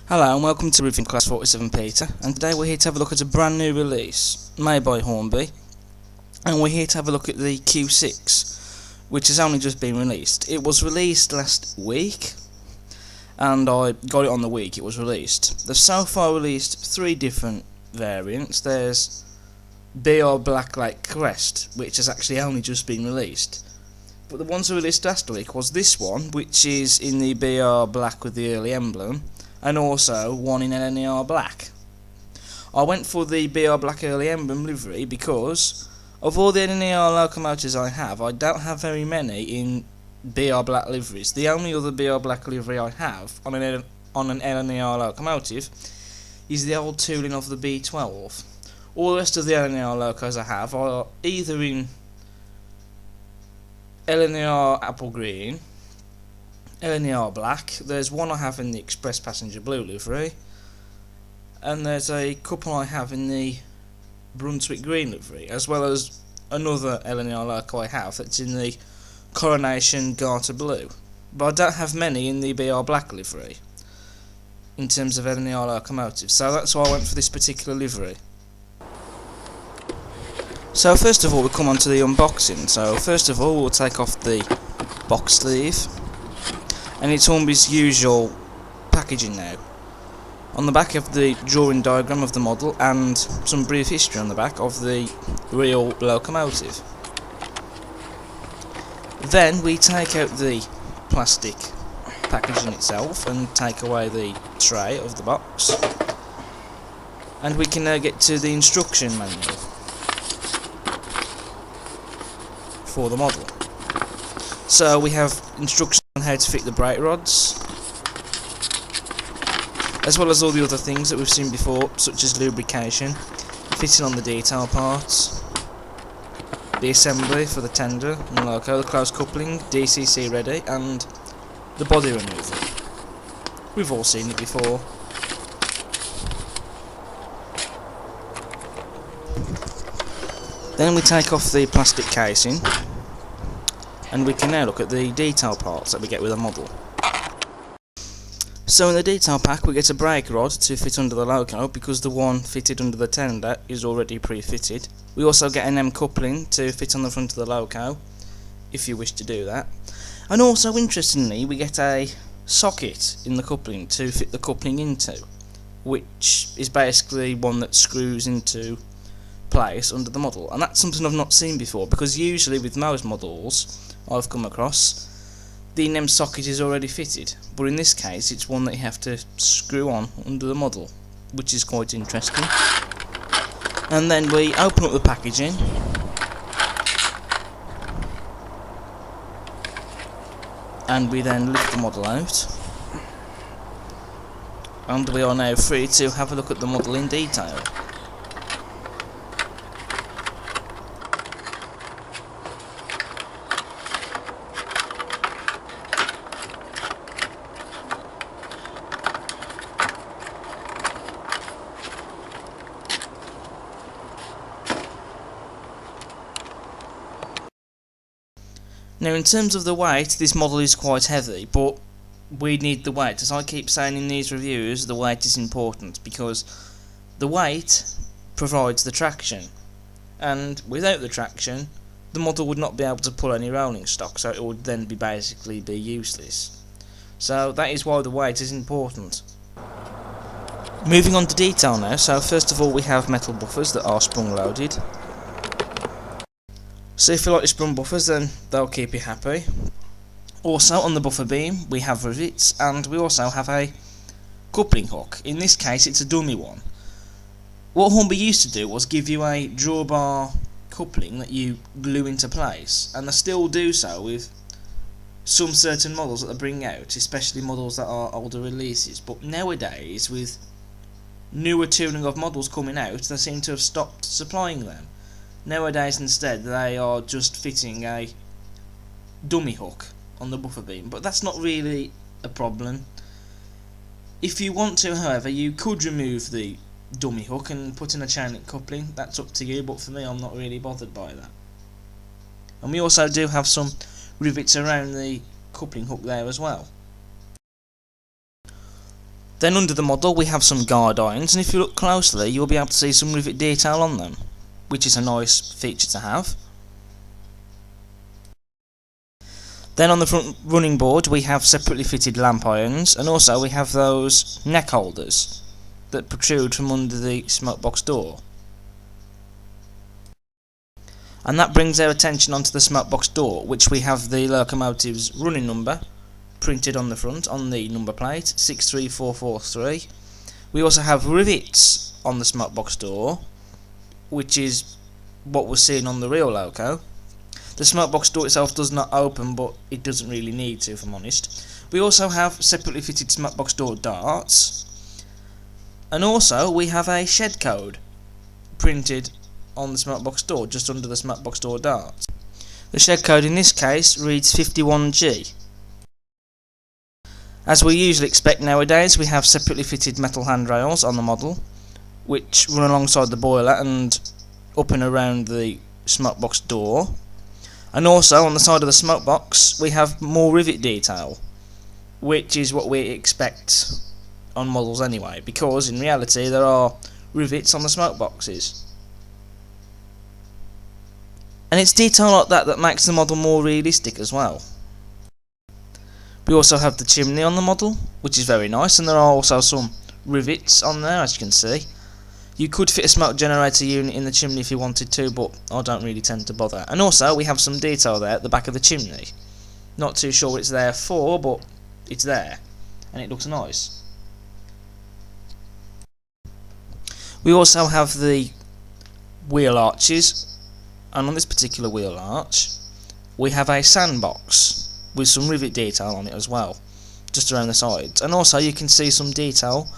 Hello and welcome to Reviewing Class 47 Peter, and today we're here to have a look at a brand new release made by Hornby, and we're here to have a look at the Q6, which has only just been released. It was released last week and I got it on the week it was released. They've so far released 3 different variants. There's BR Black Crest, which has actually only just been released, but the ones released last week was this one, which is in the BR Black with the early emblem, and also one in LNER Black. I went for the BR Black early emblem livery because of all the LNER locomotives I have, I don't have very many in BR Black liveries. The only other BR Black livery I have on an LNER locomotive is the old tooling of the B12. All the rest of the LNER locos I have are either in LNER Apple Green, LNER Black, there's one I have in the Express Passenger Blue livery, and there's a couple I have in the Brunswick Green livery, as well as another LNER loco I have that's in the Coronation Garter Blue. But I don't have many in the BR Black livery in terms of LNER locomotives, so that's why I went for this particular livery. So first of all we come on to the unboxing. So first of all we'll take off the box sleeve, and it's Hornby's usual packaging now. On the back of the drawing diagram of the model and some brief history on the back of the real locomotive. Then we take out the plastic packaging itself and take away the tray of the box, and we can now get to the instruction manual for the model. So we have instructions on how to fit the brake rods, as well as all the other things that we've seen before, such as lubrication, fitting on the detail parts, the assembly for the tender and the loco, the close coupling, DCC ready, and the body removal. We've all seen it before. Then we take off the plastic casing, and we can now look at the detail parts that we get with the model. So in the detail pack we get a brake rod to fit under the loco, because the one fitted under the tender is already pre-fitted. We also get an M coupling to fit on the front of the loco, if you wish to do that. And also, interestingly, we get a socket in the coupling to fit the coupling into, which is basically one that screws into place under the model. And that's something I've not seen before, because usually with most models I've come across, the NEM socket is already fitted, but in this case it's one that you have to screw on under the model, which is quite interesting. And then we open up the packaging, and we then lift the model out, and we are now free to have a look at the model in detail. Now in terms of the weight, this model is quite heavy, but we need the weight. As I keep saying in these reviews, the weight is important, because the weight provides the traction, and without the traction the model would not be able to pull any rolling stock, so it would then basically be useless. So that is why the weight is important. Moving on to detail now. So first of all we have metal buffers that are sprung loaded. So if you like the sprung buffers, then they'll keep you happy. Also on the buffer beam we have rivets, and we also have a coupling hook. In this case it's a dummy one. What Hornby used to do was give you a drawbar coupling that you glue into place, and they still do so with some certain models that they bring out, especially models that are older releases. But nowadays, with newer tuning of models coming out, they seem to have stopped supplying them. Nowadays instead they are just fitting a dummy hook on the buffer beam, but that's not really a problem. If you want to, however, you could remove the dummy hook and put in a chain link coupling. That's up to you, but for me I'm not really bothered by that. And we also do have some rivets around the coupling hook there as well. Then under the model we have some guard irons, and if you look closely you'll be able to see some rivet detail on them, which is a nice feature to have. Then on the front running board we have separately fitted lamp irons, and also we have those neck holders that protrude from under the smoke box door. And that brings our attention onto the smoke box door, which we have the locomotive's running number printed on the front on the number plate 63443. We also have rivets on the smoke box door, which is what was seen on the real loco. The smoke box door itself does not open, but it doesn't really need to, if I'm honest. We also have separately fitted smoke box door darts, and also we have a shed code printed on the smoke box door just under the smoke box door darts. The shed code in this case reads 51G. As we usually expect nowadays, we have separately fitted metal handrails on the model, which run alongside the boiler and up and around the smoke box door. And also on the side of the smoke box we have more rivet detail, which is what we expect on models anyway, because in reality there are rivets on the smoke boxes. And it's detail like that that makes the model more realistic as well. We also have the chimney on the model, which is very nice, and there are also some rivets on there, as you can see. You could fit a smoke generator unit in the chimney if you wanted to, but I don't really tend to bother. And also we have some detail there at the back of the chimney. Not too sure what it's there for, but it's there, and it looks nice. We also have the wheel arches, and on this particular wheel arch we have a sandbox with some rivet detail on it as well, just around the sides. And also you can see some detail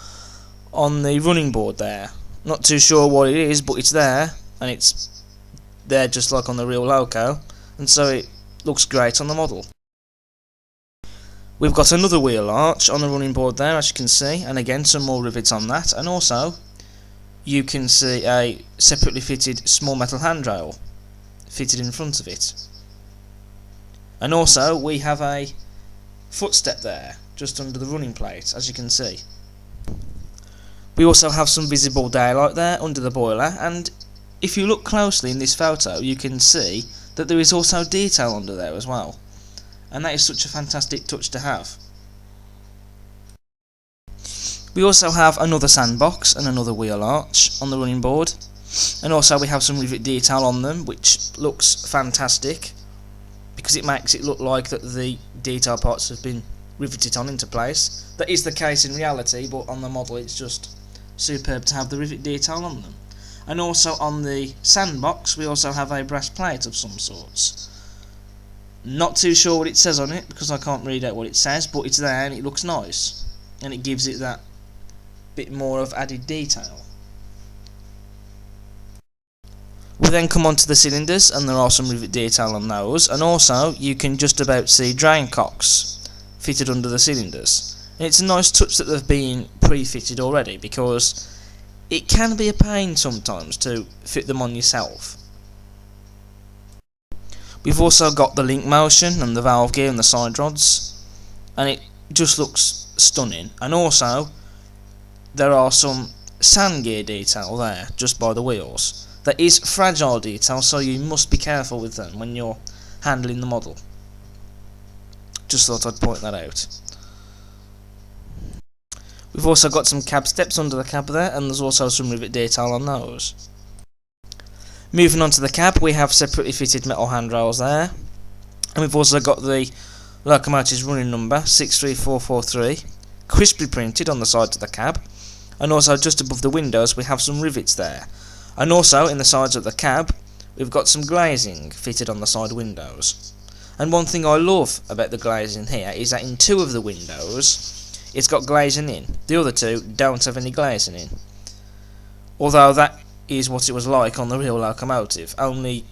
on the running board there. Not too sure what it is, but it's there, and it's there just like on the real loco, and so it looks great on the model. We've got another wheel arch on the running board there, as you can see, and again some more rivets on that, and also you can see a separately fitted small metal handrail fitted in front of it. And also we have a footstep there just under the running plate, as you can see. We also have some visible daylight there under the boiler, and if you look closely in this photo you can see that there is also detail under there as well, and that is such a fantastic touch to have. We also have another sandbox and another wheel arch on the running board, and also we have some rivet detail on them, which looks fantastic because it makes it look like that the detail parts have been riveted on into place. That is the case in reality, but on the model it's just superb to have the rivet detail on them. And also on the sandbox we also have a breastplate of some sorts. Not too sure what it says on it because I can't read out what it says, but it's there and it looks nice, and it gives it that bit more of added detail. We then come on to the cylinders, and there are some rivet detail on those, and also you can just about see drain cocks fitted under the cylinders. And it's a nice touch that they've been pre-fitted already, because it can be a pain sometimes to fit them on yourself. We've also got the link motion and the valve gear and the side rods, and it just looks stunning. And also there are some sand gear detail there just by the wheels. There is fragile detail, so you must be careful with them when you're handling the model. Just thought I'd point that out. We've also got some cab steps under the cab there, and there's also some rivet detail on those. Moving on to the cab, we have separately fitted metal handrails there, and we've also got the locomotive's running number 63443 crisply printed on the sides of the cab, and also just above the windows we have some rivets there. And also in the sides of the cab we've got some glazing fitted on the side windows. And one thing I love about the glazing here is that in two of the windows it's got glazing in, the other two don't have any glazing in. Although that is what it was like on the real locomotive, only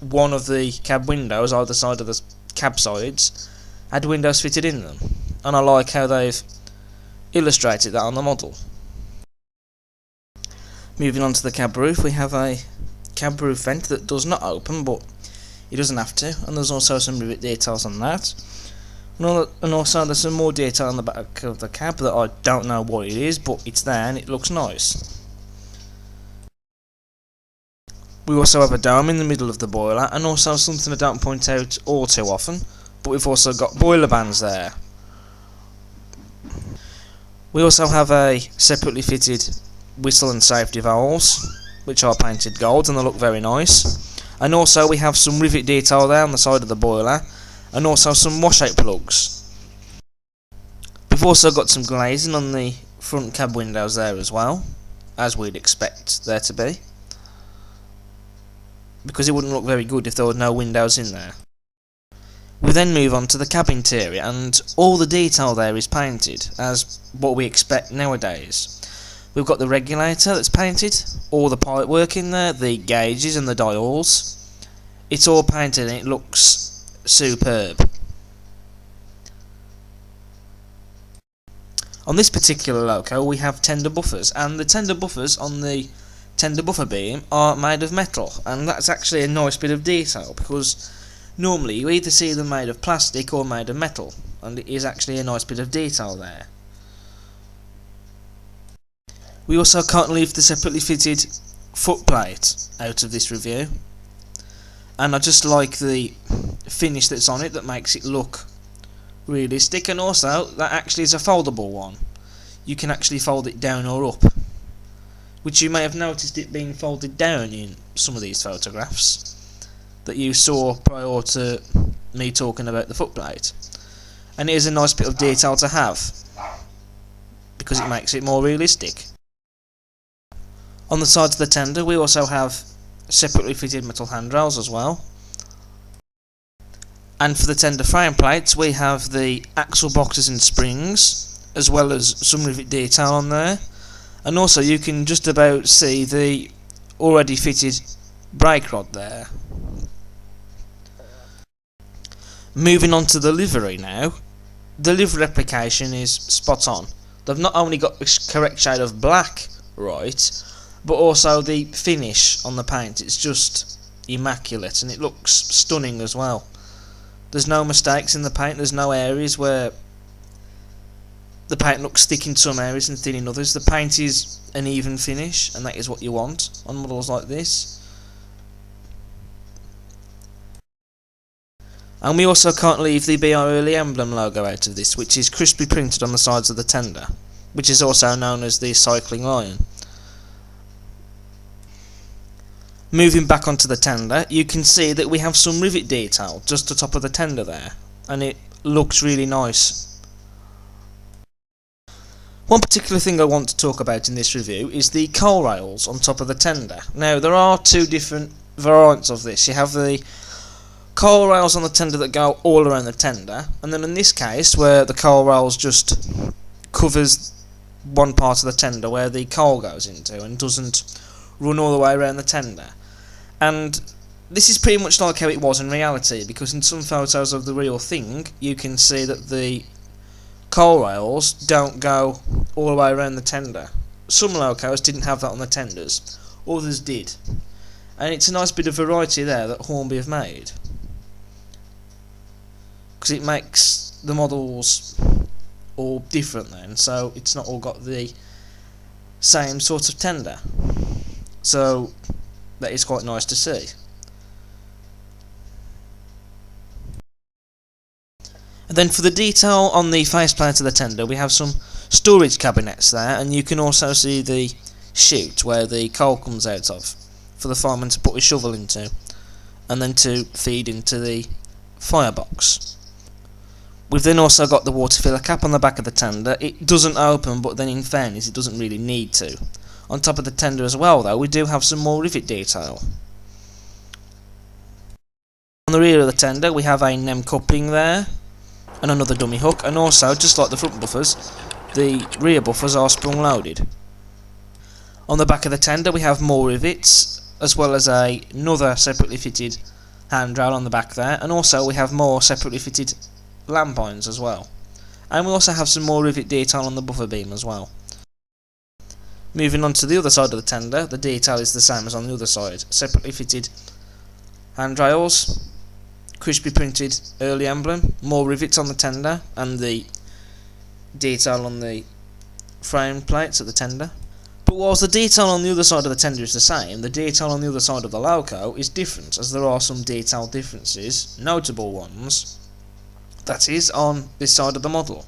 one of the cab windows either side of the cab sides had windows fitted in them, and I like how they've illustrated that on the model. Moving on to the cab roof, we have a cab roof vent that does not open, but it doesn't have to, and there's also some rivet details on that. And also there's some more detail on the back of the cab that I don't know what it is, but it's there and it looks nice. We also have a dome in the middle of the boiler, and also something I don't point out all too often, but we've also got boiler bands there. We also have a separately fitted whistle and safety valves, which are painted gold and they look very nice. And also we have some rivet detail there on the side of the boiler, and also some washout plugs. We've also got some glazing on the front cab windows there as well, as we'd expect there to be, because it wouldn't look very good if there were no windows in there. We then move on to the cab interior, and all the detail there is painted, as what we expect nowadays. We've got the regulator that's painted, all the pipework in there, the gauges and the dials. It's all painted and it looks superb. On this particular loco we have tender buffers, and the tender buffers on the tender buffer beam are made of metal, and that's actually a nice bit of detail, because normally you either see them made of plastic or made of metal, and it is actually a nice bit of detail there. We also can't leave the separately fitted footplate out of this review, and I just like the finish that's on it that makes it look realistic, and also that actually is a foldable one. You can actually fold it down or up, which you may have noticed it being folded down in some of these photographs that you saw prior to me talking about the footplate, and it is a nice bit of detail to have because it makes it more realistic. On the sides of the tender we also have separately fitted metal handrails as well, and for the tender frame plates we have the axle boxes and springs, as well as some rivet detail on there, and also you can just about see the already fitted brake rod there. Moving on to the livery now. The livery application is spot on. They've not only got the correct shade of black right, but also the finish on the paint. It's just immaculate and it looks stunning as well. There's no mistakes in the paint, there's no areas where the paint looks thick in some areas and thin in others. The paint is an even finish, and that is what you want on models like this. And we also can't leave the BR Early emblem logo out of this, which is crisply printed on the sides of the tender, which is also known as the cycling lion. Moving back onto the tender, you can see that we have some rivet detail just atop of the tender there, and it looks really nice. One particular thing I want to talk about in this review is the coal rails on top of the tender. Now there are two different variants of this. You have the coal rails on the tender that go all around the tender, and then in this case where the coal rails just covers one part of the tender where the coal goes into and doesn't run all the way around the tender. And this is pretty much like how it was in reality, because in some photos of the real thing you can see that the coal rails don't go all the way around the tender. Some locos didn't have that on the tenders, others did, and it's a nice bit of variety there that Hornby have made, because it makes the models all different then, so it's not all got the same sort of tender, so that is quite nice to see. And then for the detail on the faceplate of the tender we have some storage cabinets there, and you can also see the chute where the coal comes out of for the fireman to put his shovel into and then to feed into the firebox. We've then also got the water filler cap on the back of the tender. It doesn't open, but then in fairness it doesn't really need to. On top of the tender as well though we do have some more rivet detail. On the rear of the tender we have a NEM coupling there and another dummy hook, and also, just like the front buffers, the rear buffers are sprung loaded. On the back of the tender we have more rivets, as well as another separately fitted handrail on the back there, and also we have more separately fitted lamp irons as well. And we also have some more rivet detail on the buffer beam as well. Moving on to the other side of the tender, the detail is the same as on the other side. Separately fitted handrails, crispy printed early emblem, more rivets on the tender, and the detail on the frame plates at the tender. But whilst the detail on the other side of the tender is the same, the detail on the other side of the loco is different, as there are some detail differences, notable ones, that is, on this side of the model.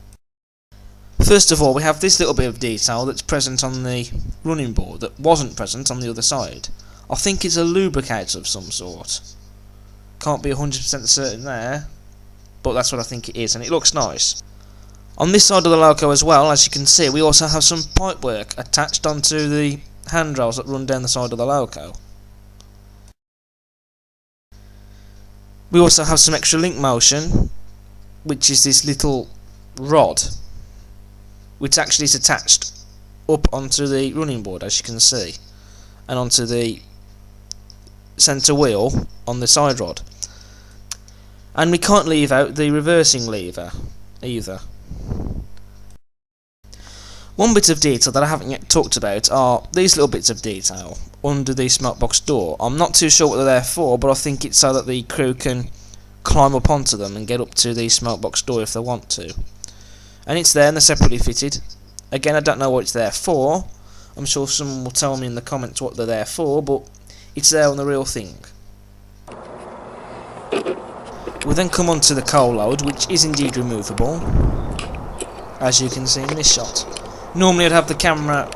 First of all, we have this little bit of detail that's present on the running board that wasn't present on the other side. I think it's a lubricator of some sort. Can't be 100% certain there, but that's what I think it is, and it looks nice. On this side of the loco as well, as you can see, we also have some pipework attached onto the handrails that run down the side of the loco. We also have some extra link motion, which is this little rod, which actually is attached up onto the running board, as you can see, and onto the centre wheel on the side rod. And we can't leave out the reversing lever either. One bit of detail that I haven't yet talked about are these little bits of detail under the smokebox door. I'm not too sure what they're there for, but I think it's so that the crew can climb up onto them and get up to the smokebox door if they want to. And it's there and they're separately fitted. Again, I don't know what it's there for. I'm sure someone will tell me in the comments what they're there for, but it's there on the real thing. We then come on to the coal load, which is indeed removable, as you can see in this shot. Normally I'd have the camera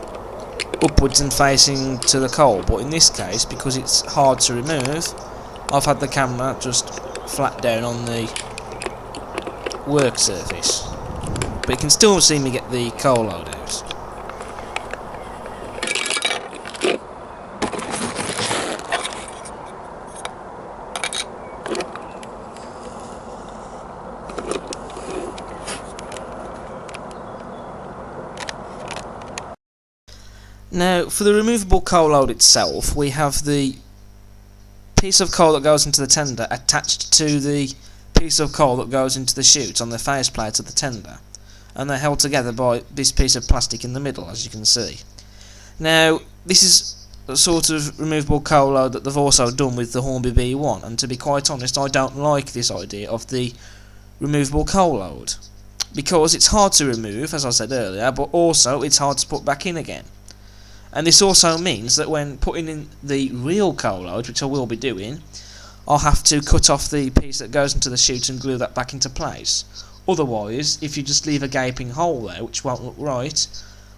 upwards and facing to the coal, but in this case, because it's hard to remove, I've had the camera just flat down on the work surface. But you can still see me get the coal load out. Now, for the removable coal load itself, we have the piece of coal that goes into the tender attached to the piece of coal that goes into the chute on the faceplate of the tender, and they're held together by this piece of plastic in the middle, as you can see. Now, this is a sort of removable coal load that they've also done with the Hornby B1, and to be quite honest, I don't like this idea of the removable coal load, because it's hard to remove, as I said earlier, but also it's hard to put back in again. And this also means that when putting in the real coal load, which I will be doing, I'll have to cut off the piece that goes into the chute and glue that back into place. Otherwise, if you just leave a gaping hole there, which won't look right,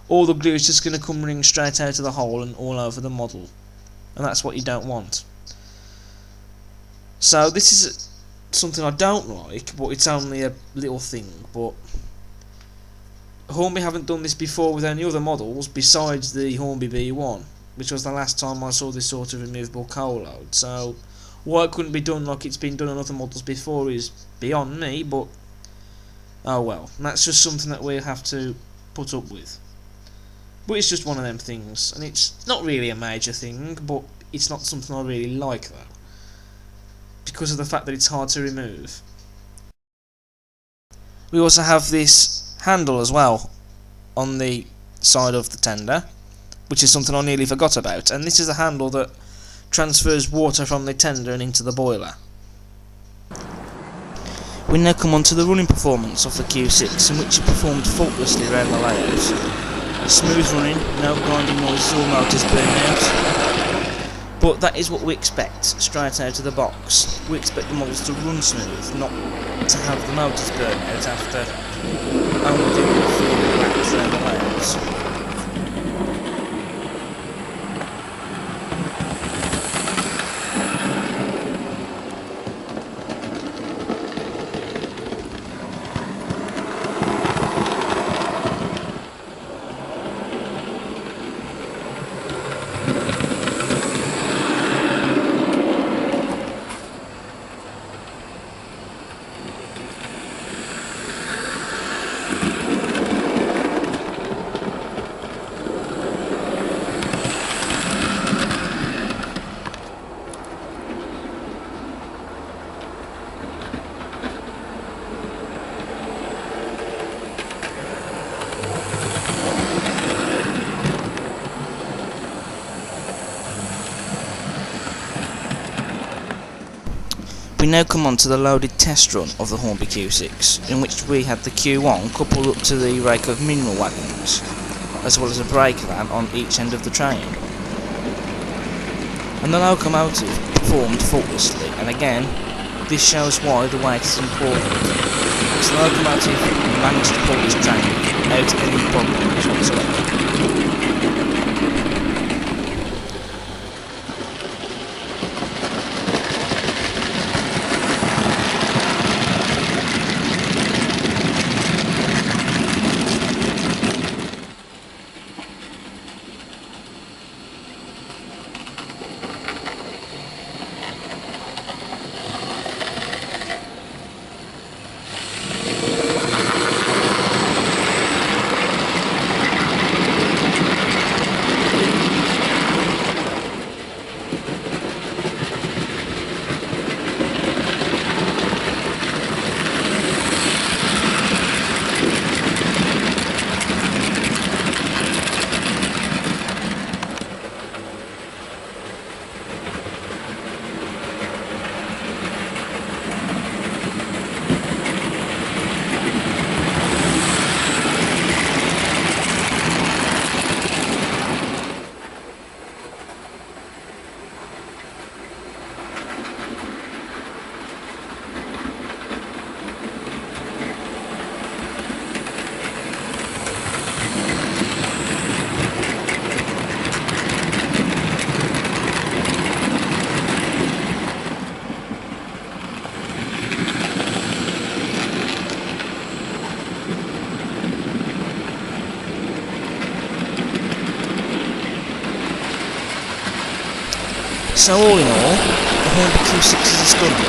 all the glue is just going to come running straight out of the hole and all over the model. And that's what you don't want. So this is something I don't like, but it's only a little thing. But Hornby haven't done this before with any other models besides the Hornby B1, which was the last time I saw this sort of removable coal load. So why it couldn't be done like it's been done on other models before is beyond me, but oh well, that's just something that we'll have to put up with. But it's just one of them things, and it's not really a major thing, but it's not something I really like though, because of the fact that it's hard to remove. We also have this handle as well on the side of the tender, which is something I nearly forgot about, and this is a handle that transfers water from the tender and into the boiler. We now come on to the running performance of the Q6, in which it performed faultlessly around the layout. Smooth running, no grinding noises or motors burning out. But that is what we expect straight out of the box. We expect the models to run smooth, not to have the motors burn out after only doing a few laps around the layouts. now come on to the loaded test run of the Hornby Q6, in which we had the Q1 coupled up to the rake of mineral wagons, as well as a brake van on each end of the train. And the locomotive performed faultlessly, and again, this shows why the weight is important. So the locomotive managed to pull this train without any problems whatsoever. So all in all, the Hornby Q6 is a stunner.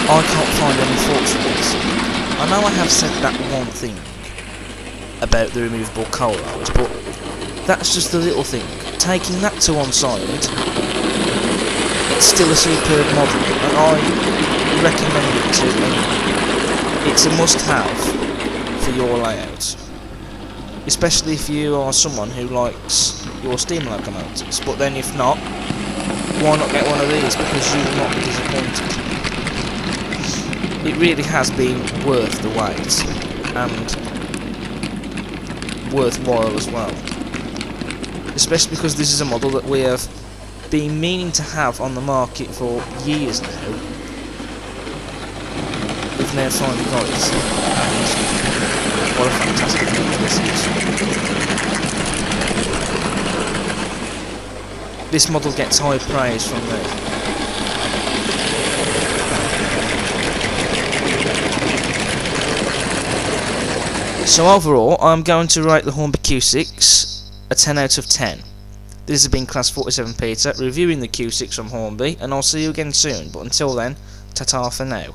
I can't find any faults with this. I know I have said that one thing about the removable coal rollers, but that's just a little thing. Taking that to one side, it's still a superb model, and I recommend it to anyone. It's a must-have for your layout, especially if you are someone who likes your steam locomotives. But then if not, why not get one of these, because you will not be disappointed. It really has been worth the wait, and worthwhile as well. Especially because this is a model that we have been meaning to have on the market for years now. We've now finally got it, and what a fantastic model this is. This model gets high praise from me. So overall, I'm going to rate the Hornby Q6 a 10 out of 10. This has been Class 47 Peter reviewing the Q6 from Hornby, and I'll see you again soon, but until then, ta-ta for now.